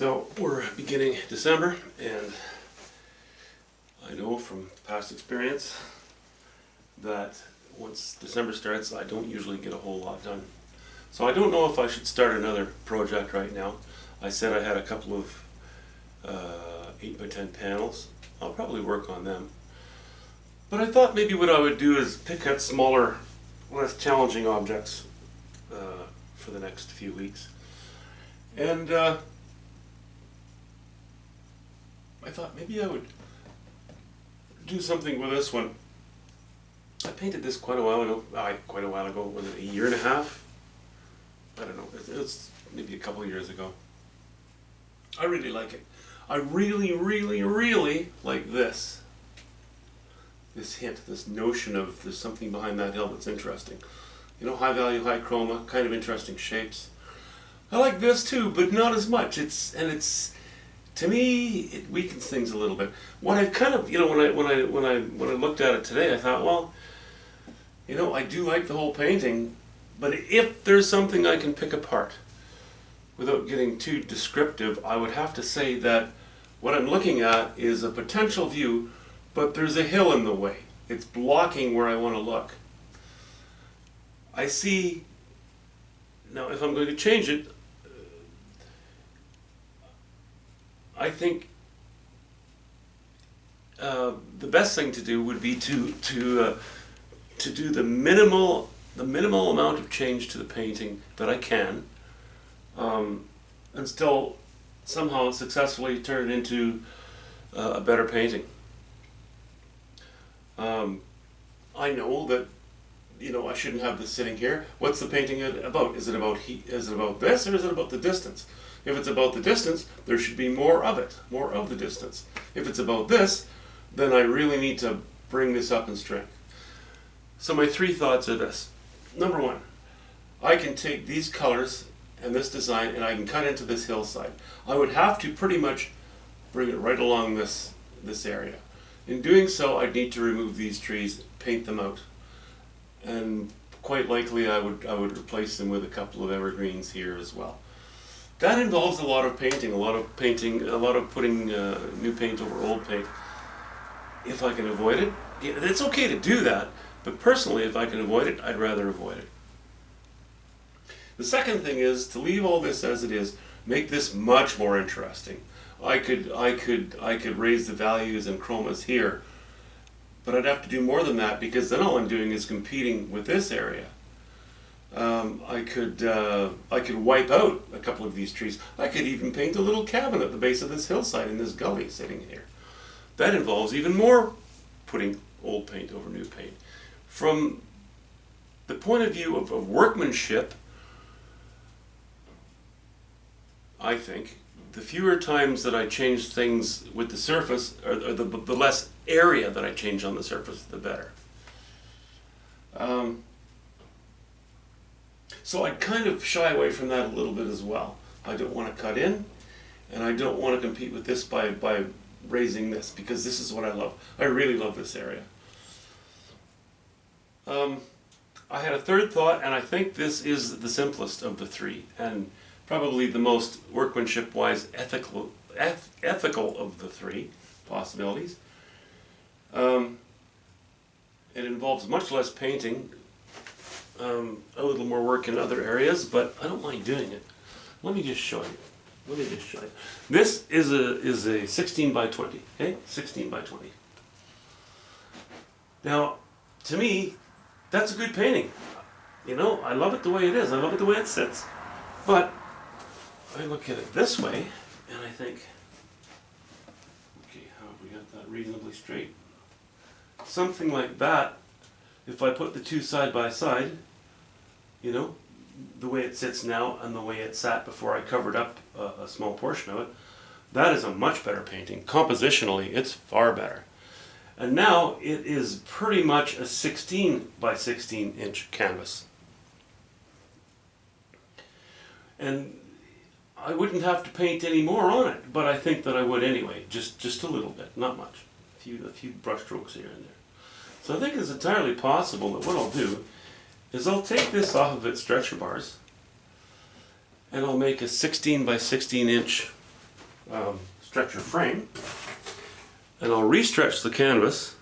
So we're beginning December, and I know from past experience that once December starts, I don't usually get a whole lot done. So I don't know if I should start another project right now. I said I had a couple of 8x10 panels. I'll probably work on them. But I thought maybe what I would do is pick up smaller, less challenging objects for the next few weeks. And I thought maybe I would do something with this one. I painted this quite a while ago. Was it a year and a half? I don't know. It's maybe a couple of years ago. I really like it. I really, really, really like this. This hint, this notion of there's something behind that hill that's interesting. You know, high value, high chroma, kind of interesting shapes. I like this too, but not as much. To me, it weakens things a little bit. What I kind of, when I looked at it today, I thought, well, I do like the whole painting, but if there's something I can pick apart, without getting too descriptive, I would have to say that what I'm looking at is a potential view, but there's a hill in the way. It's blocking where I want to look. I see, now if I'm going to change it, I think the best thing to do would be to do the minimal amount of change to the painting that I can, and still somehow successfully turn it into a better painting. I know that I shouldn't have this sitting here. What's the painting about? Is it about this, or is it about the distance? If it's about the distance, there should be more of it, more of the distance. If it's about this, then I really need to bring this up in strength. So my three thoughts are this. Number one, I can take these colors and this design and I can cut into this hillside. I would have to pretty much bring it right along this area. In doing so, I'd need to remove these trees, paint them out. And quite likely I would replace them with a couple of evergreens here as well. That involves a lot of painting, a lot of putting new paint over old paint. If I can avoid it, it's okay to do that, but personally, if I can avoid it, I'd rather avoid it. The second thing is to leave all this as it is, make this much more interesting. I could raise the values and chromas here, but I'd have to do more than that because then all I'm doing is competing with this area. I could wipe out a couple of these trees. I could even paint a little cabin at the base of this hillside in this gully sitting here. That involves even more putting old paint over new paint. From the point of view of workmanship, I think the fewer times that I change things with the surface, or the less area that I change on the surface, the better. So I kind of shy away from that a little bit as well. I don't want to cut in, and I don't want to compete with this by raising this, because this is what I love. I really love this area. I had a third thought, and I think this is the simplest of the three, and probably the most workmanship-wise ethical of the three possibilities. It involves much less painting, a little more work in other areas, but I don't mind doing it. Let me just show you. This is a 16 by 20, okay? 16 by 20. Now, to me, that's a good painting. I love it the way it is. I love it the way it sits. But I look at it this way, and I think, okay, how have we got that reasonably straight? Something like that, if I put the two side by side, the way it sits now and the way it sat before I covered up a small portion of it, that is a much better painting. Compositionally, it's far better. And now it is pretty much a 16 by 16 inch canvas. And I wouldn't have to paint any more on it, but I think that I would anyway, just a little bit, not much. A few brush strokes here and there. So I think it's entirely possible that what I'll do is I'll take this off of its stretcher bars and I'll make a 16 by 16 inch stretcher frame, and I'll re-stretch the canvas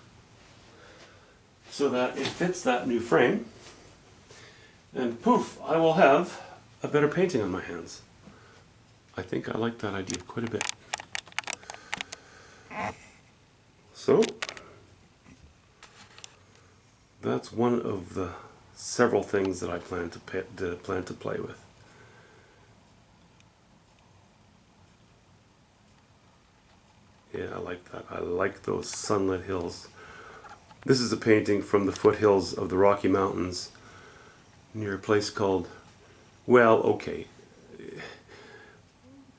so that it fits that new frame, and poof, I will have a better painting on my hands. I think I like that idea quite a bit. So that's one of the several things that I plan to play with. Yeah, I like that. I like those sunlit hills. This is a painting from the foothills of the Rocky Mountains near a place called, well, okay,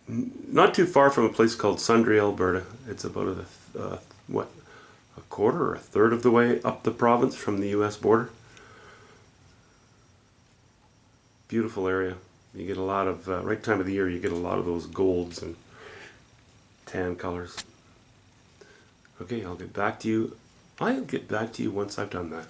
not too far from a place called Sundre, Alberta. It's about a quarter or a third of the way up the province from the US border. Beautiful area. You get a lot of, right time of the year, you get a lot of those golds and tan colors. Okay, I'll get back to you. I'll get back to you once I've done that.